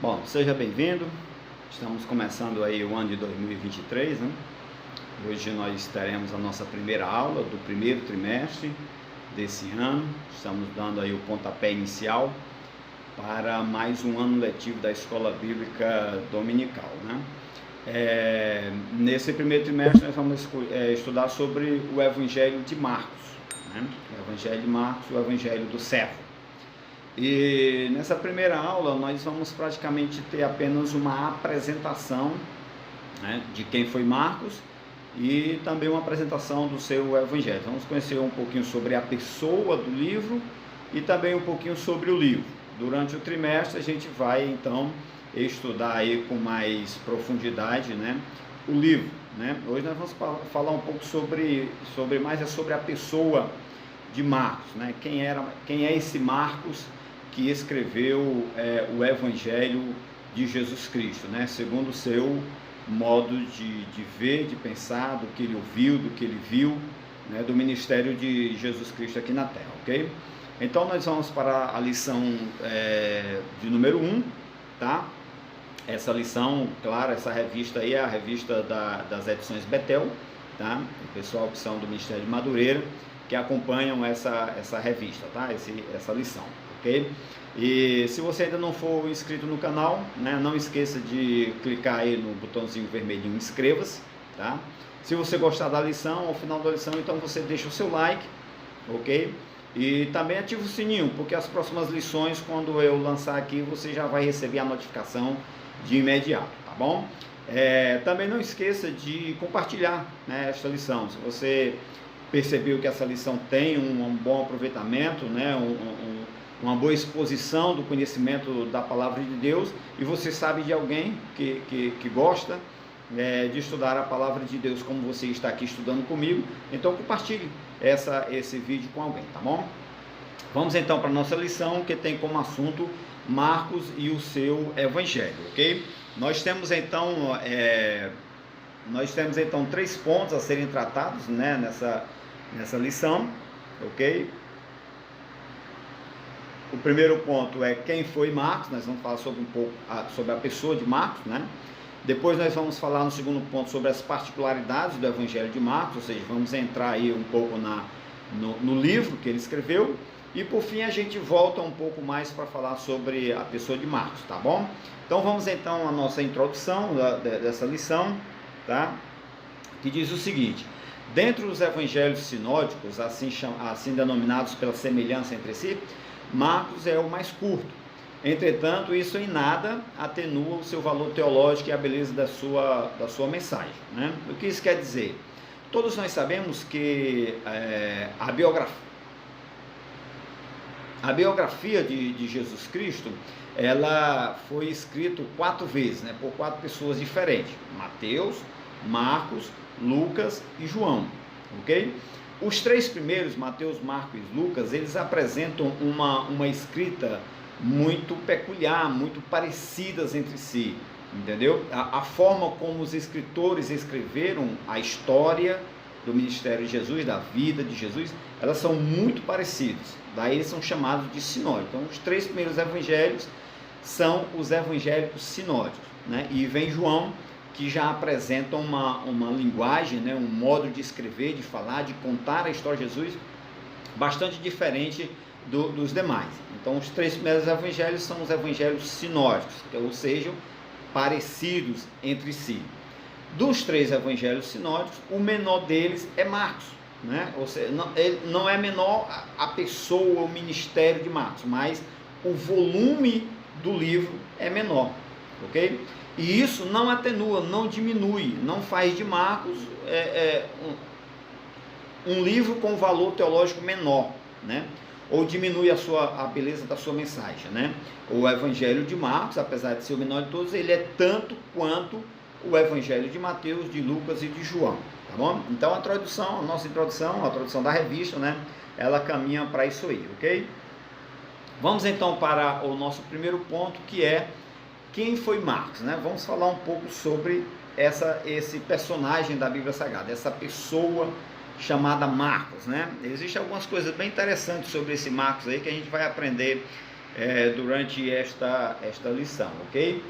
Bom, seja bem-vindo. Estamos começando aí o ano de 2023, né? Hoje nós teremos a nossa primeira aula do primeiro trimestre desse ano. Estamos dando aí o pontapé inicial para mais um ano letivo da Escola Bíblica Dominical, né? Nesse primeiro trimestre nós vamos estudar sobre o Evangelho de Marcos, né? O Evangelho de Marcos, o Evangelho do servo. E nessa primeira aula nós vamos praticamente ter apenas uma apresentação, né, de quem foi Marcos e também uma apresentação do seu evangelho. Vamos conhecer um pouquinho sobre a pessoa do livro e também um pouquinho sobre o livro. Durante o trimestre a gente vai então estudar aí com mais profundidade, né, o livro, né? Hoje nós vamos falar um pouco sobre a pessoa de Marcos, né? Quem é esse Marcos que escreveu o Evangelho de Jesus Cristo, né? Segundo o seu modo de ver, de pensar, do que ele ouviu, do que ele viu, né? Do ministério de Jesus Cristo aqui na Terra, ok? Então nós vamos para a lição de número 1, tá? Essa lição, claro, essa revista aí é a revista das edições Betel, tá? O pessoal que são do Ministério de Madureira, que acompanham essa revista, tá? Essa lição, ok? E se você ainda não for inscrito no canal, né, não esqueça de clicar aí no botãozinho vermelhinho inscreva-se, tá? Se você gostar da lição, ao final da lição, então você deixa o seu like, ok? E também ativa o sininho, porque as próximas lições, quando eu lançar aqui, você já vai receber a notificação de imediato, tá bom? Também não esqueça de compartilhar, né, esta lição. Se você percebeu que essa lição tem um bom aproveitamento, né, uma boa exposição do conhecimento da palavra de Deus, e você sabe de alguém que gosta de estudar a palavra de Deus como você está aqui estudando comigo, então compartilhe esse vídeo com alguém, tá bom? Vamos então para a nossa lição, que tem como assunto Marcos e o seu evangelho, ok? Nós temos então 3 pontos a serem tratados, né, nessa lição, ok? O primeiro ponto é quem foi Marcos. Nós vamos falar sobre um pouco sobre a pessoa de Marcos, né? Depois nós vamos falar no segundo ponto sobre as particularidades do Evangelho de Marcos, ou seja, vamos entrar aí um pouco no livro que ele escreveu, e por fim a gente volta um pouco mais para falar sobre a pessoa de Marcos, tá bom? Então vamos então à nossa introdução dessa lição, tá? Que diz o seguinte: dentre os evangelhos sinóticos, assim denominados pela semelhança entre si, Marcos é o mais curto. Entretanto, isso em nada atenua o seu valor teológico e a beleza da sua mensagem, né? O que isso quer dizer? Todos nós sabemos que a biografia de Jesus Cristo, ela foi escrita 4 vezes, né, por 4 pessoas diferentes: Mateus, Marcos, Lucas e João, ok? Os 3 primeiros, Mateus, Marcos e Lucas, eles apresentam uma escrita muito peculiar, muito parecidas entre si, entendeu? A forma como os escritores escreveram a história do ministério de Jesus, da vida de Jesus, elas são muito parecidas, daí eles são chamados de sinóticos. Então os 3 primeiros evangelhos são os evangélicos sinóticos, né? E vem João, que já apresentam uma linguagem, né, um modo de escrever, de falar, de contar a história de Jesus bastante diferente dos demais. Então os 3 primeiros evangelhos são os evangelhos sinóticos, ou seja, parecidos entre si. Dos 3 evangelhos sinóticos, o menor deles é Marcos, né? Ou seja, não é menor a pessoa, o ministério de Marcos, mas o volume do livro é menor, ok? E isso não atenua, não diminui, não faz de Marcos um livro com valor teológico menor, né? Ou diminui a beleza da sua mensagem, né? O Evangelho de Marcos, apesar de ser o menor de todos, ele é tanto quanto o Evangelho de Mateus, de Lucas e de João, tá bom? Então a nossa introdução, a tradução da revista, né, ela caminha para isso aí, ok? Vamos então para o nosso primeiro ponto, que é quem foi Marcos, né? Vamos falar um pouco sobre esse personagem da Bíblia Sagrada, essa pessoa chamada Marcos, né? Existem algumas coisas bem interessantes sobre esse Marcos aí que a gente vai aprender durante esta lição, ok?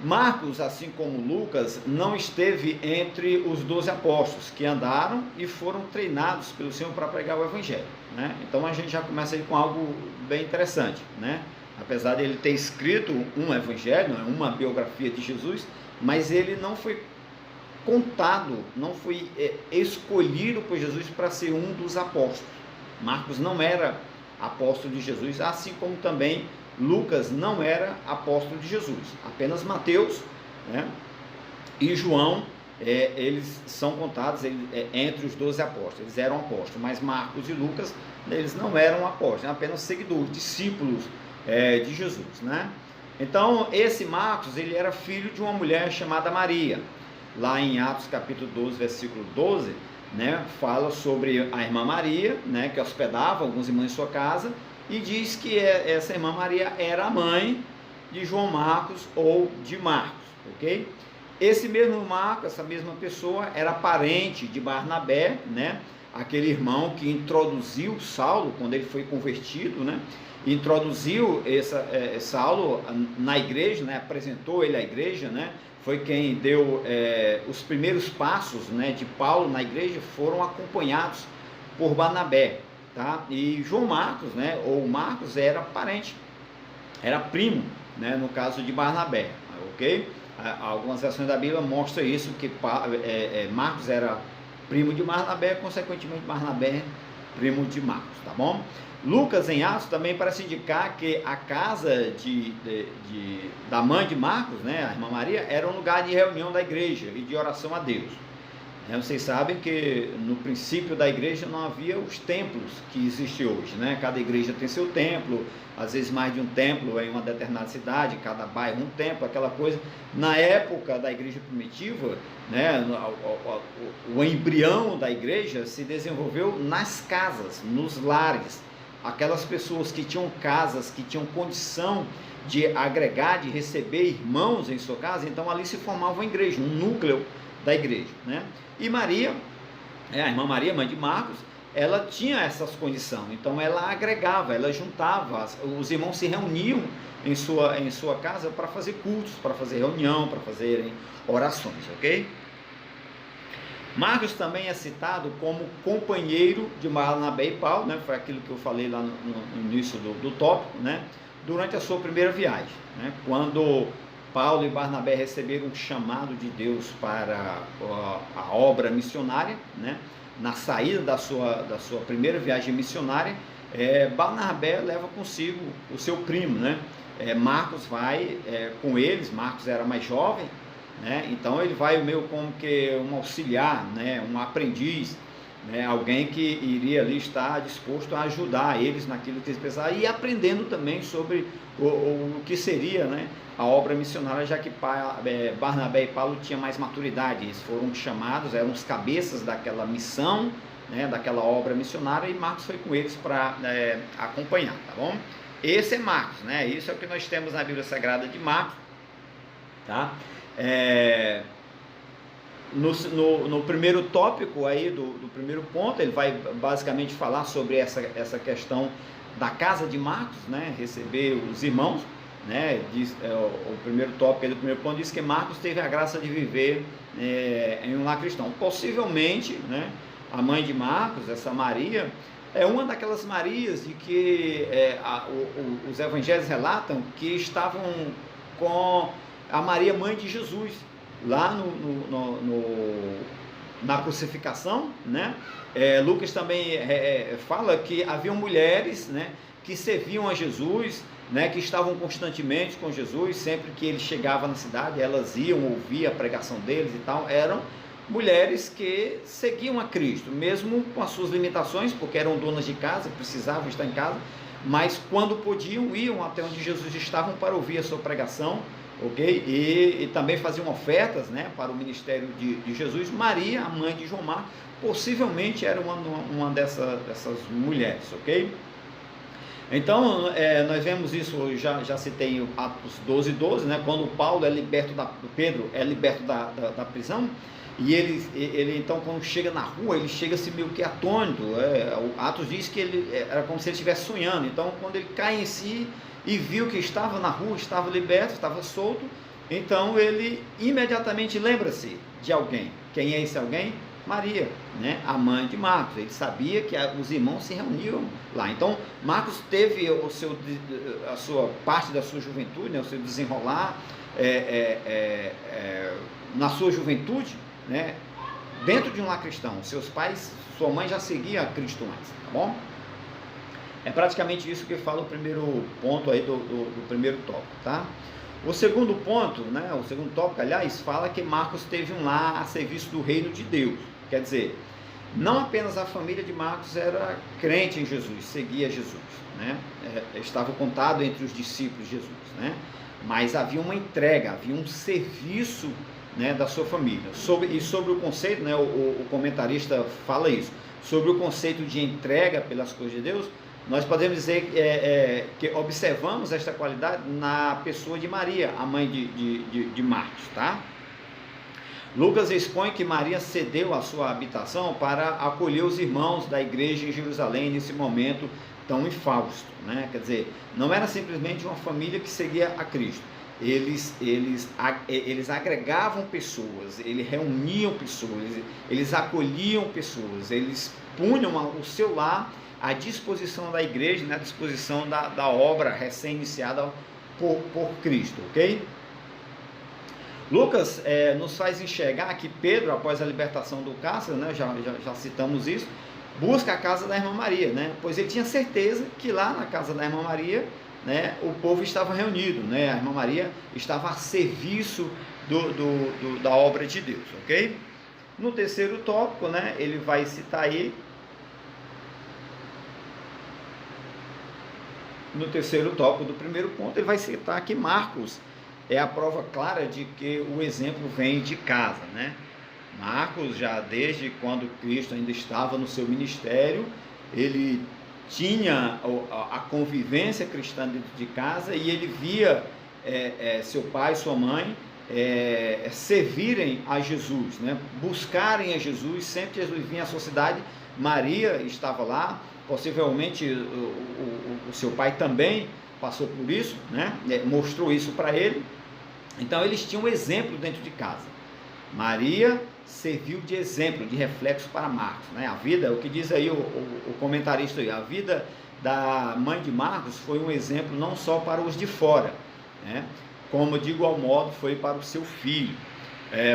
Marcos, assim como Lucas, não esteve entre os 12 apóstolos que andaram e foram treinados pelo Senhor para pregar o Evangelho, né? Então a gente já começa aí com algo bem interessante, né? Apesar de ele ter escrito um Evangelho, uma biografia de Jesus, mas ele não foi contado, não foi escolhido por Jesus para ser um dos apóstolos. Marcos não era apóstolo de Jesus, assim como também Lucas não era apóstolo de Jesus. Apenas Mateus, né, e João, eles são contados entre os 12 apóstolos. Eles eram apóstolos, mas Marcos e Lucas, eles não eram apóstolos, eram apenas seguidores, discípulos de Jesus, né? Então esse Marcos, ele era filho de uma mulher chamada Maria. Lá em Atos capítulo 12, versículo 12, né, fala sobre a irmã Maria, né, que hospedava alguns irmãos em sua casa, e diz que essa irmã Maria era a mãe de João Marcos ou de Marcos, ok? Esse mesmo Marcos, essa mesma pessoa, era parente de Barnabé, né, aquele irmão que introduziu Saulo quando ele foi convertido, né, introduziu Saulo na igreja, né, apresentou ele à igreja, né, foi quem deu os primeiros passos, né, de Paulo na igreja, foram acompanhados por Barnabé, tá? E João Marcos, né, ou Marcos, era parente, era primo, né, no caso de Barnabé, ok? Algumas versões da Bíblia mostram isso, que Marcos era primo de Barnabé, consequentemente Barnabé primo de Marcos, tá bom? Lucas, em Atos, também parece indicar que a casa da mãe de Marcos, né, a irmã Maria, era um lugar de reunião da igreja e de oração a Deus. Vocês sabem que no princípio da igreja não havia os templos que existem hoje, né? Cada igreja tem seu templo, às vezes mais de um templo em uma determinada cidade, cada bairro um templo, aquela coisa. Na época da igreja primitiva, né, o embrião da igreja se desenvolveu nas casas, nos lares. Aquelas pessoas que tinham casas, que tinham condição de agregar, de receber irmãos em sua casa, então ali se formava uma igreja, um núcleo da igreja, né? E Maria, a irmã Maria, mãe de Marcos, ela tinha essas condições, então ela agregava, ela juntava, os irmãos se reuniam em sua casa para fazer cultos, para fazer reunião, para fazerem orações, ok? Marcos também é citado como companheiro de Barnabé e Paulo, né? Foi aquilo que eu falei lá no início do tópico, né? Durante a sua primeira viagem, né? Quando Paulo e Barnabé receberam um chamado de Deus para a obra missionária, né? Na saída da sua primeira viagem missionária, Barnabé leva consigo o seu primo, né? Marcos vai com eles. Marcos era mais jovem, né? Então ele vai meio como que um auxiliar, né? Um aprendiz, né? Alguém que iria ali estar disposto a ajudar eles naquilo que eles precisavam e aprendendo também sobre o que seria, né, a obra missionária, já que Barnabé e Paulo tinham mais maturidade. Eles foram chamados, eram os cabeças daquela missão, né, daquela obra missionária, e Marcos foi com eles para acompanhar, tá bom? Esse é Marcos, né? Isso é o que nós temos na Bíblia Sagrada de Marcos, tá? No primeiro tópico aí do primeiro ponto, ele vai basicamente falar sobre essa questão da casa de Marcos, né? Receber os irmãos, né? O primeiro tópico aí do primeiro ponto diz que Marcos teve a graça de viver em um lar cristão. Possivelmente, né, a mãe de Marcos, essa Maria, é uma daquelas Marias de que os evangelhos relatam que estavam com a Maria, mãe de Jesus, lá na crucificação, né? Lucas também fala que haviam mulheres, né, que serviam a Jesus, né, que estavam constantemente com Jesus. Sempre que ele chegava na cidade, elas iam ouvir a pregação deles e tal. Eram mulheres que seguiam a Cristo, mesmo com as suas limitações, porque eram donas de casa, precisavam estar em casa, mas quando podiam, iam até onde Jesus estava para ouvir a sua pregação, ok? E também faziam ofertas, né, para o ministério de Jesus. Maria, a mãe de João Marcos, possivelmente era uma dessas mulheres, ok? Então, nós vemos isso, já citei Atos 12:12, né, quando Paulo é liberto Pedro é liberto da prisão, E ele então, quando chega na rua, ele chega assim meio que atônito. O Atos diz que ele era como se ele estivesse sonhando. Então, quando ele cai em si e viu que estava na rua, estava liberto, estava solto, então ele imediatamente lembra-se de alguém. Quem é esse alguém? Maria, né? A mãe de Marcos. Ele sabia que os irmãos se reuniam lá. Então, Marcos teve a sua parte da sua juventude, né? O seu desenrolar na sua juventude, né? Dentro de um lar cristão. Seus pais, sua mãe já seguia Cristo antes, tá bom? É praticamente isso que fala o primeiro ponto aí do primeiro tópico, tá? O segundo ponto, né, o segundo tópico, aliás, fala que Marcos teve um lar a serviço do reino de Deus. Quer dizer, não apenas a família de Marcos era crente em Jesus, seguia Jesus, né? Estava contado entre os discípulos de Jesus, né? Mas havia uma entrega, havia um serviço, né, da sua família. Sobre o conceito, né, o comentarista fala isso, sobre o conceito de entrega pelas coisas de Deus. Nós podemos dizer que observamos esta qualidade na pessoa de Maria, a mãe de Marcos, tá? Lucas expõe que Maria cedeu a sua habitação para acolher os irmãos da igreja em Jerusalém nesse momento tão infausto, né? Quer dizer, não era simplesmente uma família que seguia a Cristo. Eles agregavam pessoas, eles reuniam pessoas, eles acolhiam pessoas, eles punham o seu lar à disposição da igreja, né, à disposição da obra recém-iniciada por Cristo, ok? Lucas nos faz enxergar que Pedro, após a libertação do cárcere, né, já citamos isso, busca a casa da irmã Maria, né, pois ele tinha certeza que lá na casa da irmã Maria, né, o povo estava reunido, né, a irmã Maria estava a serviço da obra de Deus, ok? No terceiro tópico, né, ele vai citar aí, no terceiro tópico do primeiro ponto, ele vai citar que Marcos é a prova clara de que o exemplo vem de casa, né? Marcos, já desde quando Cristo ainda estava no seu ministério, ele tinha a convivência cristã dentro de casa e ele via seu pai, sua mãe servirem a Jesus, né? Buscarem a Jesus. Sempre que Jesus vinha à sua cidade, Maria estava lá. Possivelmente o seu pai também passou por isso, né? Mostrou isso para ele. Então eles tinham um exemplo dentro de casa. Maria serviu de exemplo, de reflexo para Marcos, né? A vida, o que diz aí o comentarista aí, a vida da mãe de Marcos foi um exemplo não só para os de fora, né? Como de igual modo foi para o seu filho.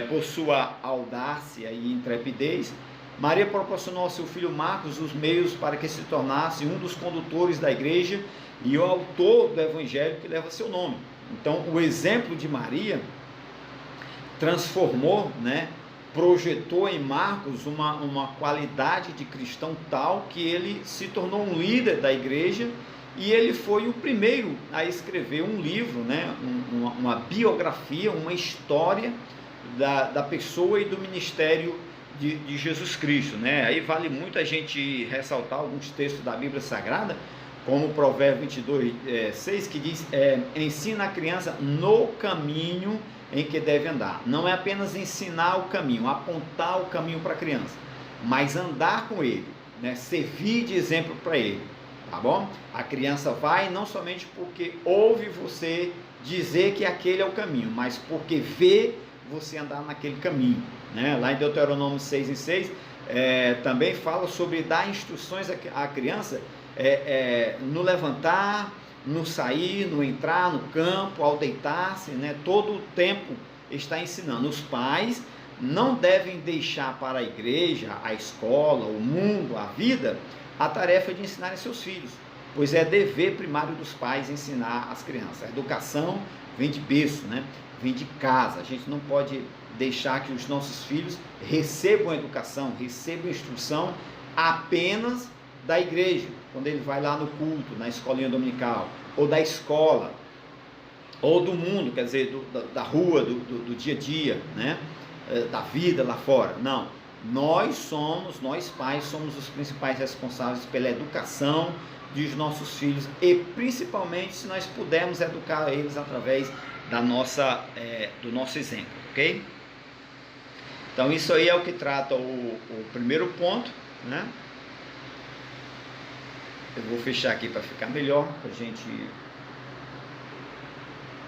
Por sua audácia e intrepidez, Maria proporcionou ao seu filho Marcos os meios para que se tornasse um dos condutores da igreja e o autor do evangelho que leva seu nome. Então, o exemplo de Maria transformou, né, projetou em Marcos uma qualidade de cristão tal que ele se tornou um líder da igreja e ele foi o primeiro a escrever um livro, né, uma biografia, uma história da pessoa e do ministério de Jesus Cristo, né? Aí vale muito a gente ressaltar alguns textos da Bíblia Sagrada, como o Provérbio 22, 6, que diz, ensina a criança no caminho em que deve andar. Não é apenas ensinar o caminho, apontar o caminho para a criança, mas andar com ele, né? Servir de exemplo para ele, tá bom? A criança vai não somente porque ouve você dizer que aquele é o caminho, mas porque vê você andar naquele caminho, né? Lá em Deuteronômio 6:6 também fala sobre dar instruções à criança no levantar, no sair, no entrar no campo, ao deitar-se, né? Todo o tempo está ensinando. Os pais não devem deixar para a igreja, a escola, o mundo, a vida, a tarefa de ensinar seus filhos, pois é dever primário dos pais ensinar as crianças. A educação vem de berço, né? Vem de casa. A gente não pode deixar que os nossos filhos recebam educação, recebam instrução apenas da igreja, quando ele vai lá no culto, na escolinha dominical, ou da escola, ou do mundo, quer dizer, da rua, do dia a dia, né? Da vida lá fora. Não, nós pais, somos os principais responsáveis pela educação dos nossos filhos, e principalmente se nós pudermos educar eles através do nosso exemplo, ok? Então isso aí é o que trata o primeiro ponto, né? Eu vou fechar aqui para ficar melhor, para a gente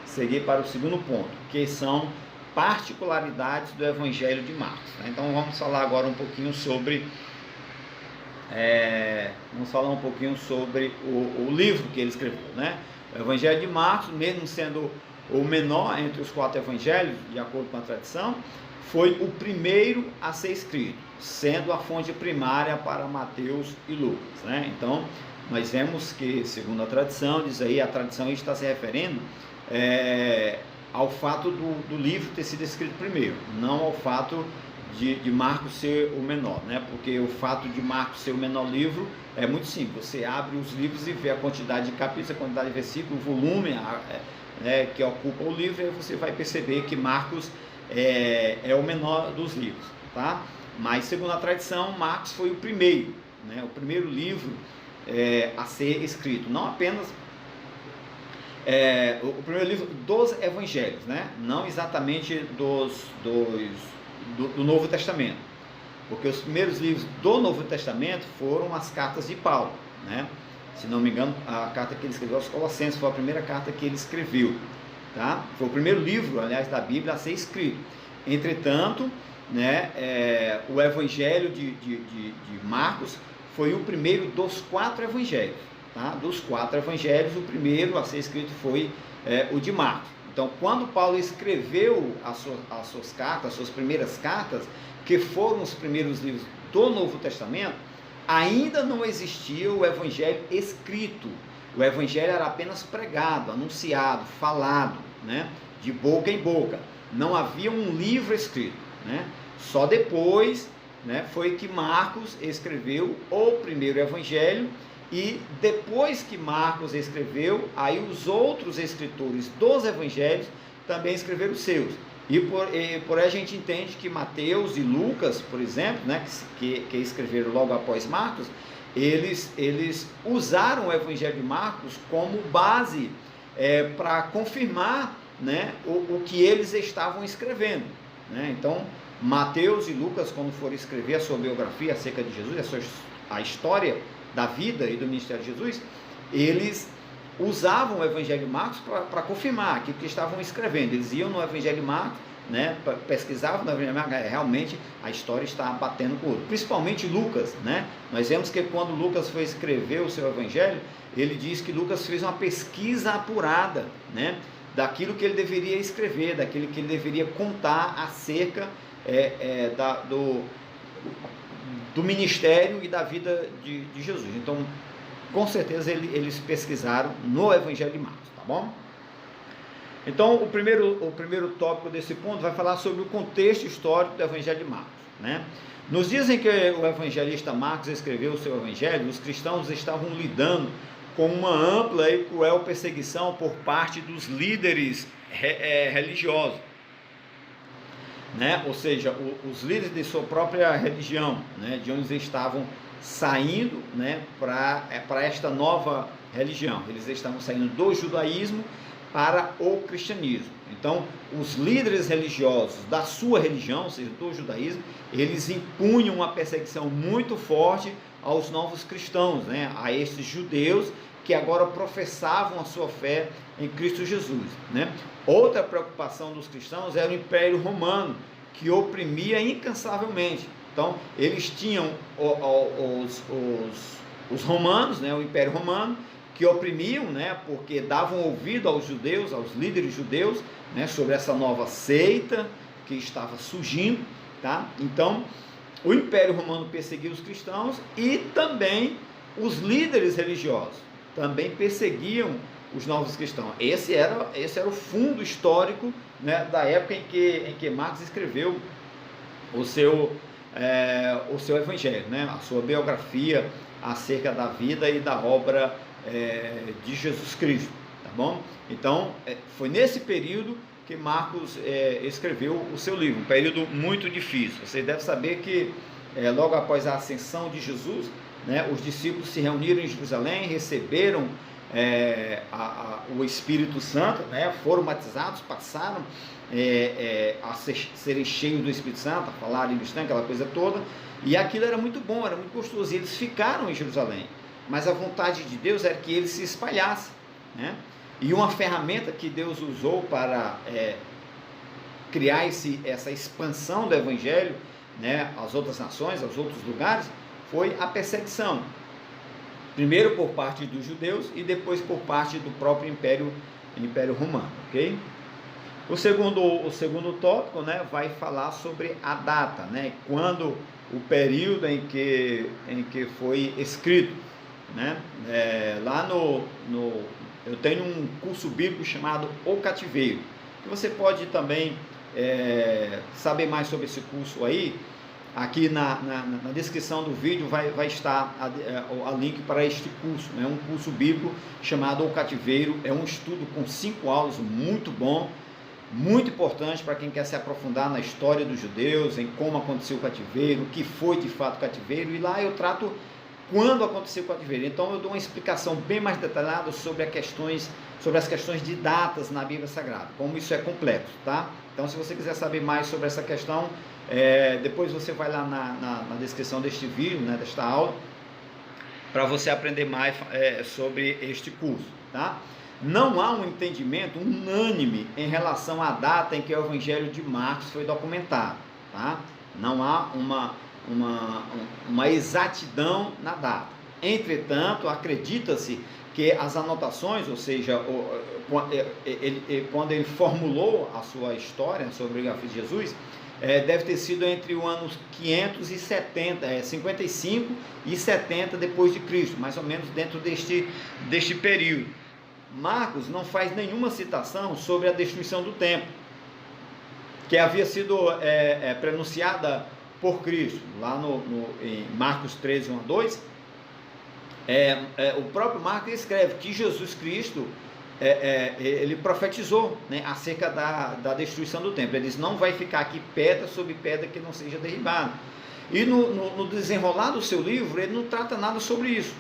seguir para o segundo ponto, que são particularidades do Evangelho de Marcos, né? Então vamos falar agora um pouquinho sobre o livro que ele escreveu, né? O Evangelho de Marcos, mesmo sendo o menor entre os 4 evangelhos, de acordo com a tradição, foi o primeiro a ser escrito, sendo a fonte primária para Mateus e Lucas, né? Então nós vemos que, segundo a tradição, diz aí, a tradição está se referindo ao fato do livro ter sido escrito primeiro, não ao fato de Marcos ser o menor, né? Porque o fato de Marcos ser o menor livro é muito simples. Você abre os livros e vê a quantidade de capítulos, a quantidade de versículos, o volume que ocupa o livro, e você vai perceber que Marcos é o menor dos livros, tá? Mas segundo a tradição, Marcos foi o primeiro, né? O primeiro livro a ser escrito, não apenas o primeiro livro dos evangelhos, né? Não exatamente do Novo Testamento, porque os primeiros livros do Novo Testamento foram as cartas de Paulo, né? Se não me engano, a carta que ele escreveu aos Colossenses foi a primeira carta que ele escreveu, tá? Foi o primeiro livro, aliás, da Bíblia a ser escrito. Entretanto, né, o Evangelho de Marcos foi o primeiro dos 4 evangelhos, tá? Dos 4 evangelhos, o primeiro a ser escrito foi o de Marcos. Então, quando Paulo escreveu as suas cartas, as suas primeiras cartas, que foram os primeiros livros do Novo Testamento, ainda não existia o evangelho escrito. O evangelho era apenas pregado, anunciado, falado, né? De boca em boca. Não havia um livro escrito, né? Só depois, né, foi que Marcos escreveu o primeiro evangelho. E depois que Marcos escreveu, aí os outros escritores dos evangelhos também escreveram os seus. E por aí a gente entende que Mateus e Lucas, por exemplo, né, que escreveram logo após Marcos, eles usaram o Evangelho de Marcos como base para confirmar, né, o que eles estavam escrevendo, né? Então, Mateus e Lucas, quando foram escrever a sua biografia acerca de Jesus, a história da vida e do ministério de Jesus, eles usavam o Evangelho de Marcos para confirmar aquilo que estavam escrevendo. Eles iam no Evangelho de Marcos, né, pesquisavam no Evangelho de Marcos, realmente a história está batendo com o outro. Principalmente Lucas, né? Nós vemos que quando Lucas foi escrever o seu Evangelho, ele diz que Lucas fez uma pesquisa apurada, né, daquilo que ele deveria escrever, daquilo que ele deveria contar acerca do ministério e da vida de Jesus. Então, com certeza eles pesquisaram no Evangelho de Marcos, tá bom? Então, o primeiro tópico desse ponto vai falar sobre o contexto histórico do Evangelho de Marcos, né? Nos dias em que o evangelista Marcos escreveu o seu Evangelho, os cristãos estavam lidando com uma ampla e cruel perseguição por parte dos líderes religiosos, né? Ou seja, os líderes de sua própria religião, né? De onde eles estavam saindo, né, para esta nova religião. Eles estavam saindo do judaísmo para o cristianismo. Então, os líderes religiosos da sua religião, ou seja, do judaísmo, eles impunham uma perseguição muito forte aos novos cristãos, né, a esses judeus que agora professavam a sua fé em Cristo Jesus, né? Outra preocupação dos cristãos era o Império Romano, que oprimia incansavelmente. Então, eles tinham os romanos, né, o Império Romano, que oprimiam, né, porque davam ouvido aos judeus, aos líderes judeus, né, sobre essa nova seita que estava surgindo, tá? Então, o Império Romano perseguia os cristãos e também os líderes religiosos também perseguiam os novos cristãos. Esse era o fundo histórico, né, da época em que Marcos escreveu o seu evangelho, né, a sua biografia acerca da vida e da obra de Jesus Cristo, tá bom? Então, foi nesse período que Marcos escreveu o seu livro, um período muito difícil. Você deve saber que logo após a ascensão de Jesus, né, os discípulos se reuniram em Jerusalém, receberam o Espírito Santo, né? Foram batizados, passaram a serem cheios do Espírito Santo, a falar em línguas, aquela coisa toda, e aquilo era muito bom, era muito gostoso, e eles ficaram em Jerusalém, mas a vontade de Deus era que eles se espalhassem, né? E uma ferramenta que Deus usou para criar essa expansão do Evangelho, né, às outras nações, aos outros lugares, foi a perseguição. Primeiro por parte dos judeus e depois por parte do próprio Império Romano, ok? O segundo tópico, né, vai falar sobre a data, né, quando o período em que foi escrito, né? Lá eu tenho um curso bíblico chamado O Cativeiro, que você pode também saber mais sobre esse curso aí. Aqui na descrição do vídeo vai estar a link para este curso, né? Um curso bíblico chamado O Cativeiro, é um estudo com 5 aulas, muito bom, muito importante para quem quer se aprofundar na história dos judeus, em como aconteceu o cativeiro, o que foi de fato o cativeiro, e lá eu trato quando aconteceu o cativeiro. Então eu dou uma explicação bem mais detalhada sobre as questões de datas na Bíblia Sagrada, como isso é complexo, tá? Então, se você quiser saber mais sobre essa questão, depois você vai lá na descrição deste vídeo, né, desta aula, para você aprender mais sobre este curso, tá? Não há um entendimento unânime em relação à data em que o Evangelho de Marcos foi documentado, tá? Não há uma exatidão na data. Entretanto, acredita-se que as anotações, ou seja, quando ele formulou a sua história sobre a biografia de Jesus, deve ter sido entre o ano 55 e 70 depois de Cristo, mais ou menos dentro deste período. Marcos não faz nenhuma citação sobre a destruição do templo, que havia sido pronunciada por Cristo, lá em Marcos 13, 1 a 2, o próprio Marcos escreve que Jesus Cristo, ele profetizou, né, acerca da destruição do templo. Ele diz, não vai ficar aqui pedra sobre pedra que não seja derribada. E no desenrolar do seu livro, ele não trata nada sobre isso,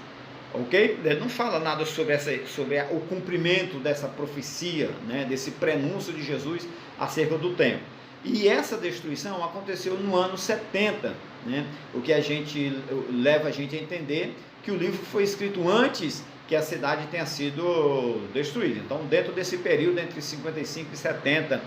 ok? Ele não fala nada sobre o cumprimento dessa profecia, né, desse prenúncio de Jesus acerca do templo. E essa destruição aconteceu no ano 70, né? O que leva a gente a entender que o livro foi escrito antes que a cidade tenha sido destruída. Então, dentro desse período entre 55 e 70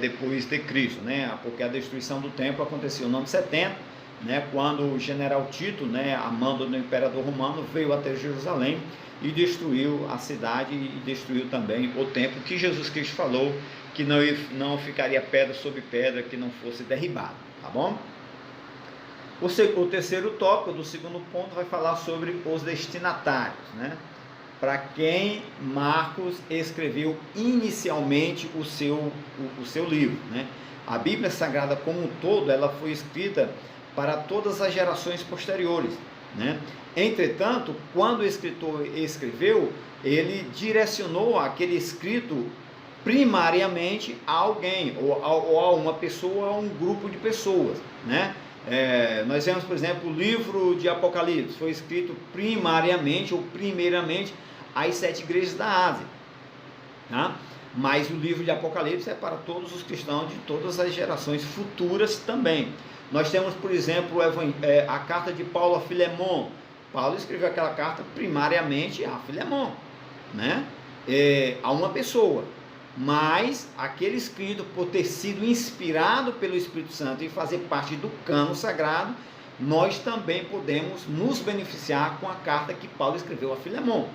depois de Cristo, né? Porque a destruição do templo aconteceu no ano 70, né? Quando o general Tito, né, a mando do imperador romano, veio até Jerusalém e destruiu a cidade e destruiu também o templo, que Jesus Cristo falou que não ficaria pedra sobre pedra que não fosse derribada, tá bom? O terceiro tópico do segundo ponto vai falar sobre os destinatários, né? Para quem Marcos escreveu inicialmente o seu livro, né? A Bíblia Sagrada como um todo, ela foi escrita para todas as gerações posteriores, né? Entretanto, quando o escritor escreveu, ele direcionou aquele escrito primariamente a alguém, ou a uma pessoa, ou a um grupo de pessoas, né? Nós vemos, por exemplo, o livro de Apocalipse, foi escrito primariamente ou primeiramente às 7 igrejas da Ásia, tá? Mas o livro de Apocalipse é para todos os cristãos de todas as gerações futuras também. Nós temos, por exemplo, a carta de Paulo a Filemon. Paulo escreveu aquela carta primariamente a Filemon, né? A uma pessoa. Mas aquele escrito, por ter sido inspirado pelo Espírito Santo e fazer parte do cânon sagrado, nós também podemos nos beneficiar com a carta que Paulo escreveu a Filemon,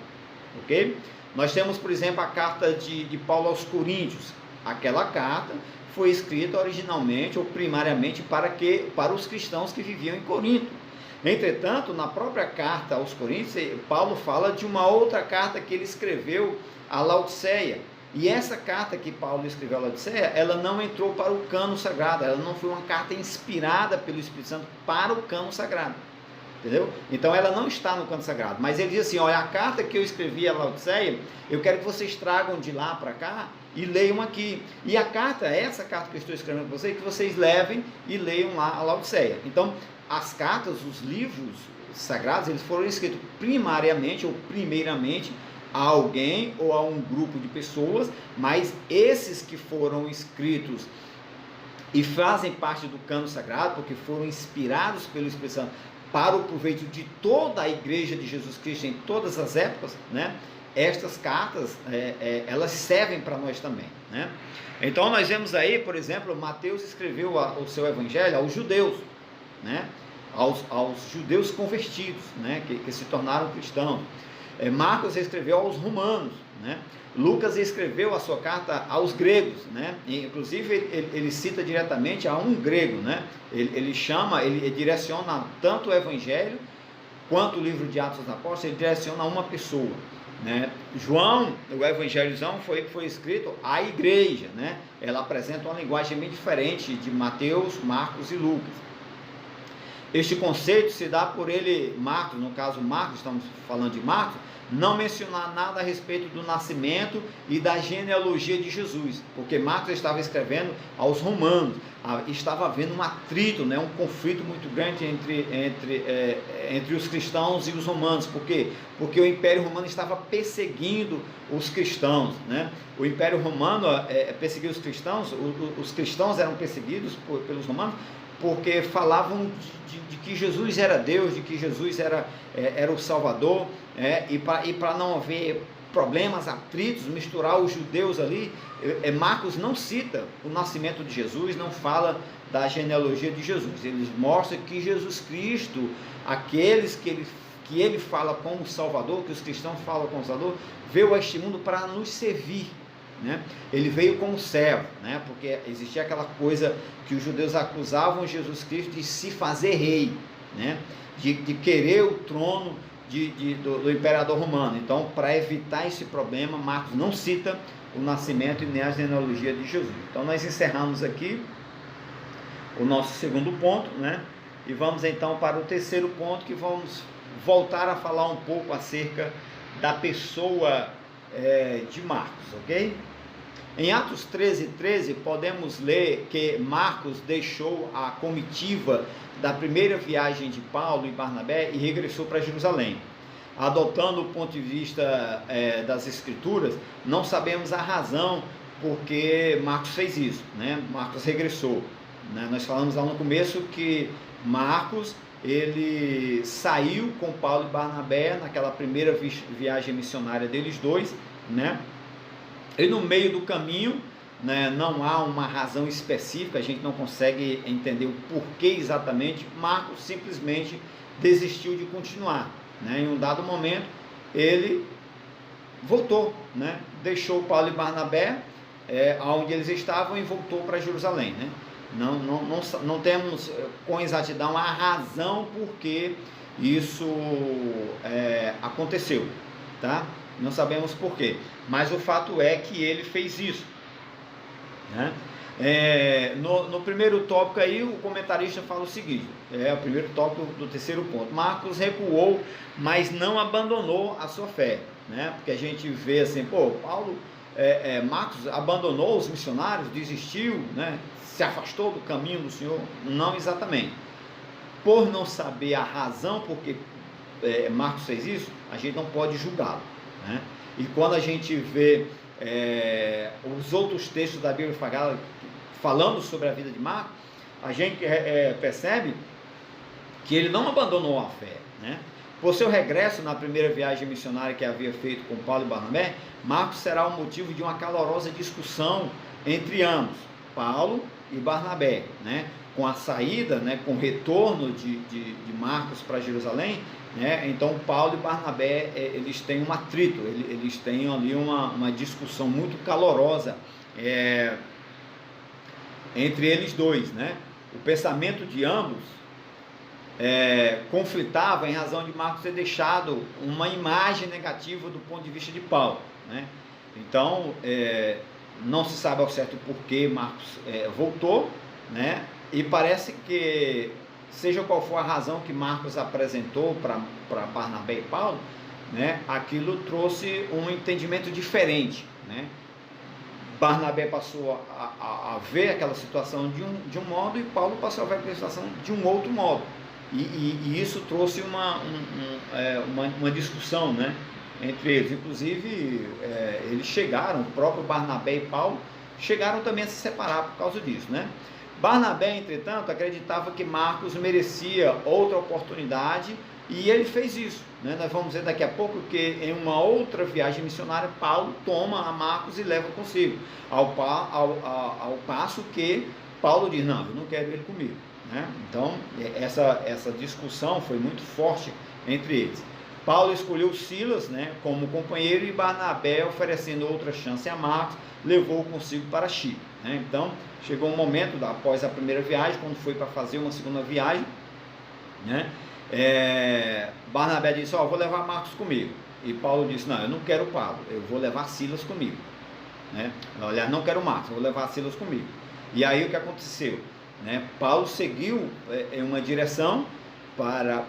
ok? Nós temos, por exemplo, a carta de Paulo aos Coríntios. Aquela carta foi escrita originalmente ou primariamente para os cristãos que viviam em Corinto. Entretanto, na própria carta aos Coríntios, Paulo fala de uma outra carta que ele escreveu a Laodiceia. E essa carta que Paulo escreveu a Laodiceia, ela não entrou para o cânon sagrado, ela não foi uma carta inspirada pelo Espírito Santo para o cânon sagrado, entendeu? Então ela não está no cânon sagrado, mas ele diz assim, olha, a carta que eu escrevi a Laodiceia, eu quero que vocês tragam de lá para cá e leiam aqui. E essa carta que eu estou escrevendo para vocês, que vocês levem e leiam lá a Laodiceia. Então, as cartas, os livros sagrados, eles foram escritos primariamente ou primeiramente a alguém ou a um grupo de pessoas, mas esses que foram escritos e fazem parte do cânon sagrado, porque foram inspirados pelo Espírito Santo para o proveito de toda a igreja de Jesus Cristo em todas as épocas, né? Estas cartas, elas servem para nós também, né? Então nós vemos aí, por exemplo, Mateus escreveu o seu evangelho aos judeus, né? Aos judeus convertidos, né? Que se tornaram cristãos. Marcos escreveu aos romanos, né? Lucas escreveu a sua carta aos gregos, né? E, inclusive ele cita diretamente a um grego, né? Ele direciona tanto o evangelho quanto o livro de Atos dos Apóstolos, ele direciona a uma pessoa, né? João, o evangelhozão foi escrito à igreja, né? Ela apresenta uma linguagem bem diferente de Mateus, Marcos e Lucas. Este conceito se dá por ele, Marcos, no caso Marcos, estamos falando de Marcos, não mencionar nada a respeito do nascimento e da genealogia de Jesus, porque Marcos estava escrevendo aos romanos, estava havendo um atrito, né, um conflito muito grande entre os cristãos e os romanos. Por quê? Porque o Império Romano estava perseguindo os cristãos, né? O Império Romano perseguia os cristãos eram perseguidos pelos romanos, porque falavam de que Jesus era Deus, de que Jesus era o Salvador, e para não haver problemas, atritos, misturar os judeus ali, Marcos não cita o nascimento de Jesus, não fala da genealogia de Jesus. Ele mostra que Jesus Cristo, aqueles que ele fala como o Salvador, que os cristãos falam como o Salvador, veio a este mundo para nos servir, né? Ele veio como servo, né? Porque existia aquela coisa que os judeus acusavam Jesus Cristo de se fazer rei, né? De querer o trono do imperador romano. Então, para evitar esse problema, Marcos não cita o nascimento e nem a genealogia de Jesus. Então nós encerramos aqui o nosso segundo ponto, né? E vamos então para o terceiro ponto, que vamos voltar a falar um pouco acerca da pessoa de Marcos, ok? Em Atos 13:13 podemos ler que Marcos deixou a comitiva da primeira viagem de Paulo e Barnabé e regressou para Jerusalém. Adotando o ponto de vista das Escrituras, não sabemos a razão porque Marcos fez isso, né? Marcos regressou, né? Nós falamos lá no começo que Marcos, ele saiu com Paulo e Barnabé naquela primeira viagem missionária deles dois, né? E no meio do caminho, né, não há uma razão específica, a gente não consegue entender o porquê exatamente. Marcos simplesmente desistiu de continuar, né? Em um dado momento ele voltou, né? Deixou Paulo e Barnabé onde eles estavam e voltou para Jerusalém, né? Não temos com exatidão a razão por que isso aconteceu, tá? Não sabemos porquê, mas o fato é que ele fez isso, né? No primeiro tópico aí, o comentarista fala o seguinte, o primeiro tópico do terceiro ponto: Marcos recuou, mas não abandonou a sua fé, né? Porque a gente vê assim, Marcos abandonou os missionários, desistiu, né? Se afastou do caminho do Senhor? Não exatamente. Por não saber a razão por que Marcos fez isso, a gente não pode julgá-lo, né? E quando a gente vê os outros textos da Bíblia falando sobre a vida de Marcos, a gente percebe que ele não abandonou a fé, né? Por seu regresso na primeira viagem missionária que havia feito com Paulo e Barnabé, Marcos será o motivo de uma calorosa discussão entre ambos, Paulo e Barnabé, né? Com a saída, né, com o retorno de Marcos para Jerusalém, né? Então Paulo e Barnabé, eles têm um atrito, eles têm ali uma discussão muito calorosa entre eles dois, né? O pensamento de ambos conflitava em razão de Marcos ter deixado uma imagem negativa do ponto de vista de Paulo, né? Então não se sabe ao certo por que Marcos voltou, né? E parece que, seja qual for a razão que Marcos apresentou para Barnabé e Paulo, né, aquilo trouxe um entendimento diferente, né? Barnabé passou a ver aquela situação de um modo, e Paulo passou a ver aquela situação de um outro modo, e isso trouxe uma discussão, né, entre eles. Inclusive, eles chegaram, o próprio Barnabé e Paulo, chegaram também a se separar por causa disso, né? Barnabé, entretanto, acreditava que Marcos merecia outra oportunidade e ele fez isso, né? Nós vamos ver daqui a pouco que em uma outra viagem missionária, Paulo toma a Marcos e leva consigo, ao passo que Paulo diz, não, eu não quero ele comigo, né? Então, essa discussão foi muito forte entre eles. Paulo escolheu Silas, né, como companheiro, e Barnabé, oferecendo outra chance a Marcos, levou consigo para Chipre, né? Então, chegou um momento, após a primeira viagem, quando foi para fazer uma segunda viagem, né, Barnabé disse, vou levar Marcos comigo. E Paulo disse, não, eu não quero Paulo, eu vou levar Silas comigo, né? Olha, não quero Marcos, eu vou levar Silas comigo. E aí o que aconteceu? Né? Paulo seguiu em uma direção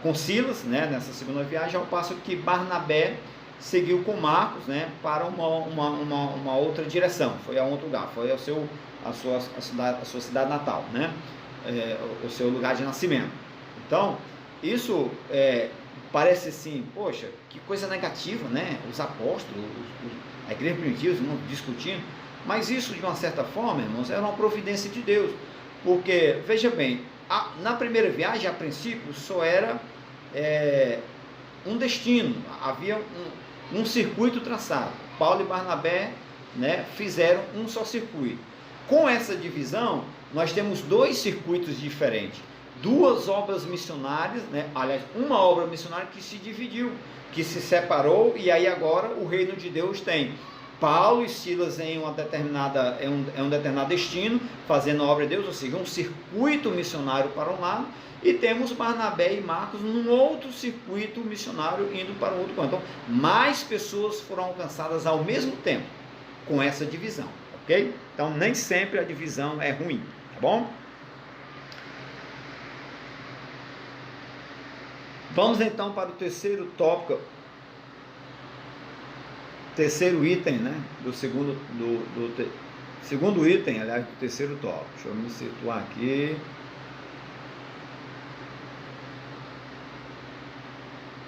com Silas, né, nessa segunda viagem, ao passo que Barnabé seguiu com Marcos, né, para uma outra direção, foi a outro lugar, foi a sua cidade natal, né, o seu lugar de nascimento. Então, isso parece assim, poxa, que coisa negativa, né, os apóstolos, a igreja primitiva, discutindo, mas isso de uma certa forma, irmãos, era uma providência de Deus, porque, veja bem, na primeira viagem, a princípio, só era um destino, havia um circuito traçado. Paulo e Barnabé, né, fizeram um só circuito. Com essa divisão, nós temos dois circuitos diferentes, duas obras missionárias, né, aliás, uma obra missionária que se dividiu, que se separou, e aí agora o reino de Deus tem Paulo e Silas em um determinado destino, fazendo a obra de Deus, ou seja, um circuito missionário para um lado, e temos Barnabé e Marcos num outro circuito missionário indo para um outro canto. Então, mais pessoas foram alcançadas ao mesmo tempo com essa divisão, ok? Então, nem sempre a divisão é ruim, tá bom? Vamos então para o terceiro tópico, terceiro item, né, segundo item, aliás, do terceiro tópico. Deixa eu me situar aqui.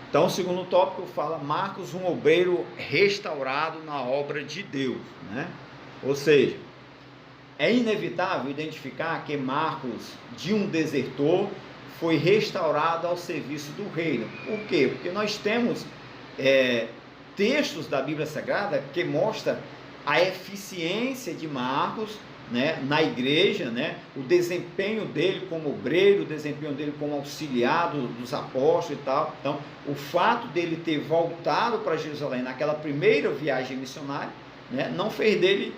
Então, o segundo tópico fala Marcos, um obreiro restaurado na obra de Deus, né? Ou seja, é inevitável identificar que Marcos, de um desertor, foi restaurado ao serviço do reino. Por quê? Porque nós temos textos da Bíblia Sagrada que mostram a eficiência de Marcos, né, na igreja, né, o desempenho dele como obreiro, o desempenho dele como auxiliar dos apóstolos e tal. Então, o fato dele ter voltado para Jerusalém naquela primeira viagem missionária, né, não fez dele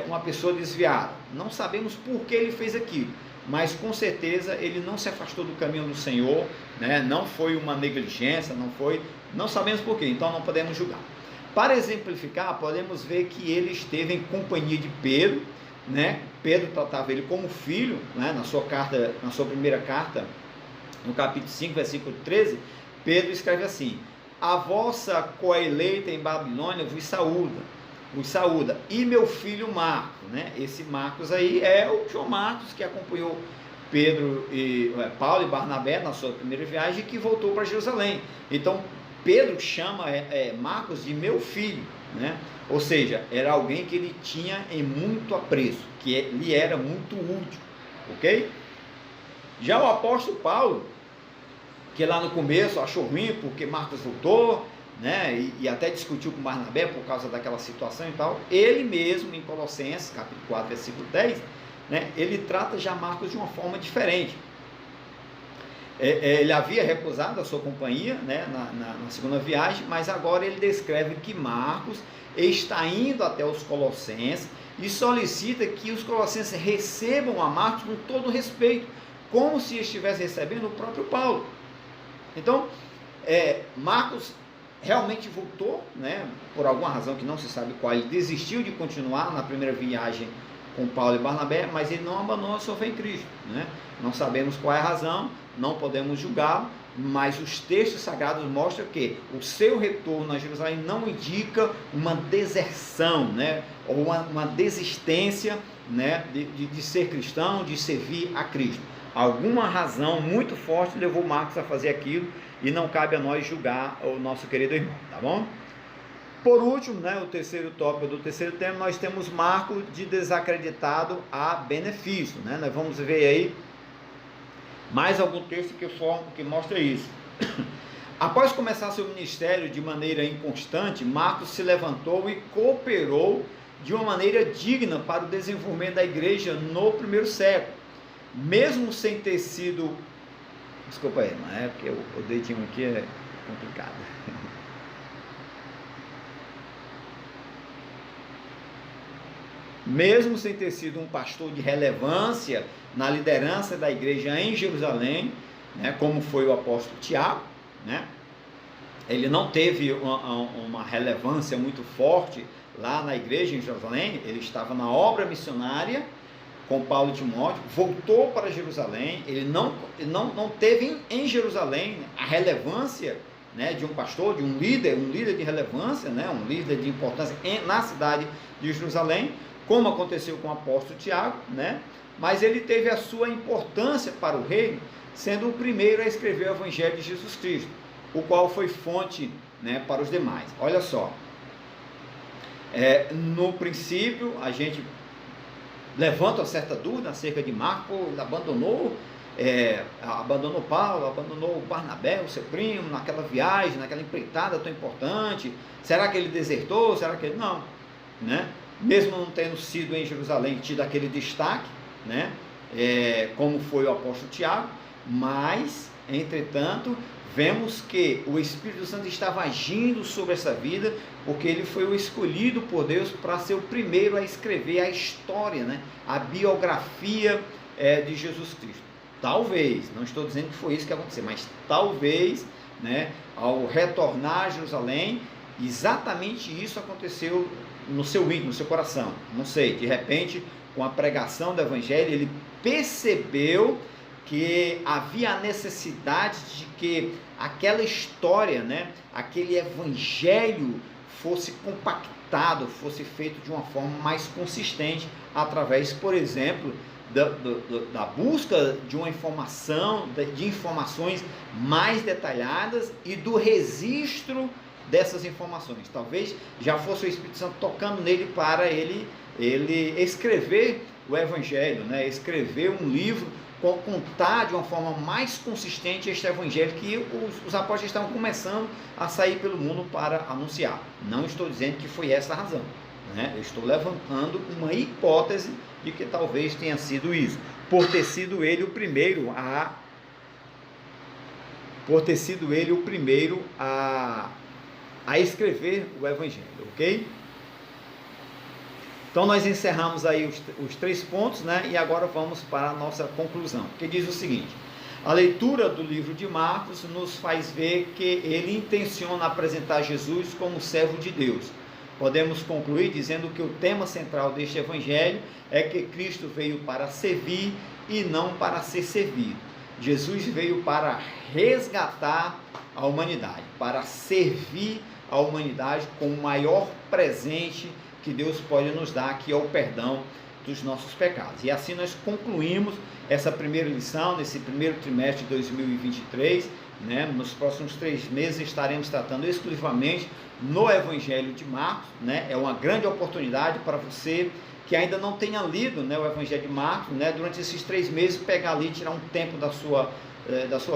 uma pessoa desviada. Não sabemos por que ele fez aquilo, mas com certeza ele não se afastou do caminho do Senhor, né, não foi uma negligência, não sabemos por quê, então não podemos julgar. Para exemplificar, podemos ver que ele esteve em companhia de Pedro, né? Pedro tratava ele como filho, né? Na sua primeira carta, no capítulo 5, versículo 13, Pedro escreve assim: a vossa coeleita em Babilônia vos saúda, e meu filho Marcos, né? Esse Marcos aí é o João Marcos, que acompanhou Paulo e Barnabé na sua primeira viagem, que voltou para Jerusalém. Então Pedro chama Marcos de meu filho, né? Ou seja, era alguém que ele tinha em muito apreço, que lhe era muito útil, ok? Já o apóstolo Paulo, que lá no começo achou ruim porque Marcos voltou, né? E até discutiu com Barnabé por causa daquela situação e tal, ele mesmo em Colossenses, capítulo 4, versículo 10, né? Ele trata já Marcos de uma forma diferente. Ele havia recusado a sua companhia, né, na segunda viagem, mas agora ele descreve que Marcos está indo até os Colossenses e solicita que os Colossenses recebam a Marcos com todo respeito, como se estivesse recebendo o próprio Paulo. Então, Marcos realmente voltou, né, por alguma razão que não se sabe qual, ele desistiu de continuar na primeira viagem com Paulo e Barnabé, mas ele não abandonou a sua fé em Cristo, né? Não sabemos qual é a razão, não podemos julgá-lo, mas os textos sagrados mostram que o seu retorno a Jerusalém não indica uma deserção, né, ou uma desistência, né, de ser cristão, de servir a Cristo. Alguma razão muito forte levou Marcos a fazer aquilo, e não cabe a nós julgar o nosso querido irmão, tá bom? Por último, né, o terceiro tópico do terceiro tema, nós temos Marcos de desacreditado a benefício, né? Nós vamos ver aí mais algum texto que mostra isso. Após começar seu ministério de maneira inconstante, Marcos se levantou e cooperou de uma maneira digna para o desenvolvimento da igreja no primeiro século, mesmo sem ter sido... Desculpa aí, não é porque o dedinho aqui é complicado. Mesmo sem ter sido um pastor de relevância na liderança da igreja em Jerusalém, né, como foi o apóstolo Tiago, né, ele não teve uma relevância muito forte lá na igreja em Jerusalém. Ele estava na obra missionária com Paulo e Timóteo, voltou para Jerusalém. Ele não teve em Jerusalém a relevância, né, de um pastor, de um líder de relevância, né, um líder de importância na cidade de Jerusalém, como aconteceu com o apóstolo Tiago, né? Mas ele teve a sua importância para o reino, sendo o primeiro a escrever o Evangelho de Jesus Cristo, o qual foi fonte, né, para os demais. Olha só, no princípio a gente levanta uma certa dúvida acerca de Marcos. Ele abandonou Paulo, abandonou Barnabé, o seu primo, naquela viagem, naquela empreitada tão importante. Será que ele desertou? Será que ele não, né? Mesmo não tendo sido em Jerusalém tido aquele destaque, né, como foi o apóstolo Tiago, mas, entretanto, vemos que o Espírito Santo estava agindo sobre essa vida, porque ele foi o escolhido por Deus para ser o primeiro a escrever a história, né, a biografia de Jesus Cristo. Talvez, não estou dizendo que foi isso que aconteceu, mas talvez, né, ao retornar a Jerusalém, exatamente isso aconteceu no seu íntimo, no seu coração. Não sei, de repente, com a pregação do Evangelho, ele percebeu que havia a necessidade de que aquela história, né, aquele Evangelho fosse compactado, fosse feito de uma forma mais consistente, através, por exemplo, da busca de uma informação, de informações mais detalhadas e do registro dessas informações. Talvez já fosse o Espírito Santo tocando nele para ele escrever o Evangelho, né? Escrever um livro, contar de uma forma mais consistente este Evangelho que os apóstolos estavam começando a sair pelo mundo para anunciar. Não estou dizendo que foi essa a razão, né? Eu estou levantando uma hipótese de que talvez tenha sido isso, por ter sido ele o primeiro a escrever o Evangelho, ok? Então nós encerramos aí os 3 pontos, né? E agora vamos para a nossa conclusão, que diz o seguinte: a leitura do livro de Marcos nos faz ver que ele intenciona apresentar Jesus como servo de Deus. Podemos concluir dizendo que o tema central deste Evangelho é que Cristo veio para servir e não para ser servido. Jesus veio para resgatar a humanidade, para servir a humanidade com o maior presente que Deus pode nos dar, que é o perdão dos nossos pecados. E assim nós concluímos essa primeira lição, nesse primeiro trimestre de 2023, né? Nos próximos 3 meses estaremos tratando exclusivamente no Evangelho de Marcos, né? É uma grande oportunidade para você que ainda não tenha lido, né, o Evangelho de Marcos, né? Durante esses 3 meses, pegar ali, tirar um tempo da sua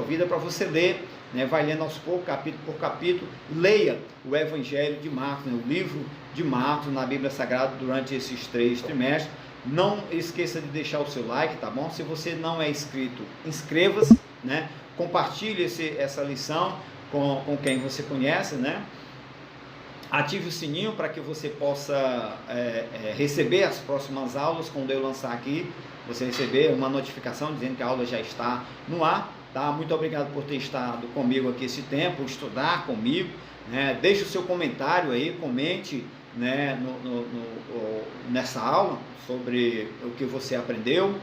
vida para você ler, né? Vai lendo aos poucos, capítulo por capítulo, leia o Evangelho de Marcos, né? O livro de Marcos na Bíblia Sagrada durante esses 3 trimestres. Não esqueça de deixar o seu like, tá bom? Se você não é inscrito, inscreva-se, né? Compartilhe essa lição com quem você conhece, né? Ative o sininho para que você possa receber as próximas aulas. Quando eu lançar aqui, você receber uma notificação dizendo que a aula já está no ar, tá? Muito obrigado por ter estado comigo aqui esse tempo, estudar comigo, né? Deixe o seu comentário aí, comente, né, nessa aula sobre o que você aprendeu.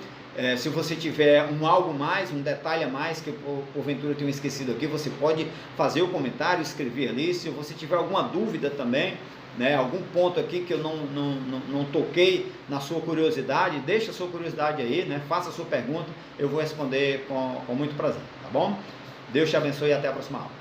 Se você tiver algo mais, um detalhe a mais que eu porventura tenho esquecido aqui, você pode fazer o comentário, escrever ali. Se você tiver alguma dúvida também, né, algum ponto aqui que eu não toquei na sua curiosidade, deixa a sua curiosidade aí, né, faça a sua pergunta, eu vou responder com muito prazer, tá bom? Deus te abençoe e até a próxima aula.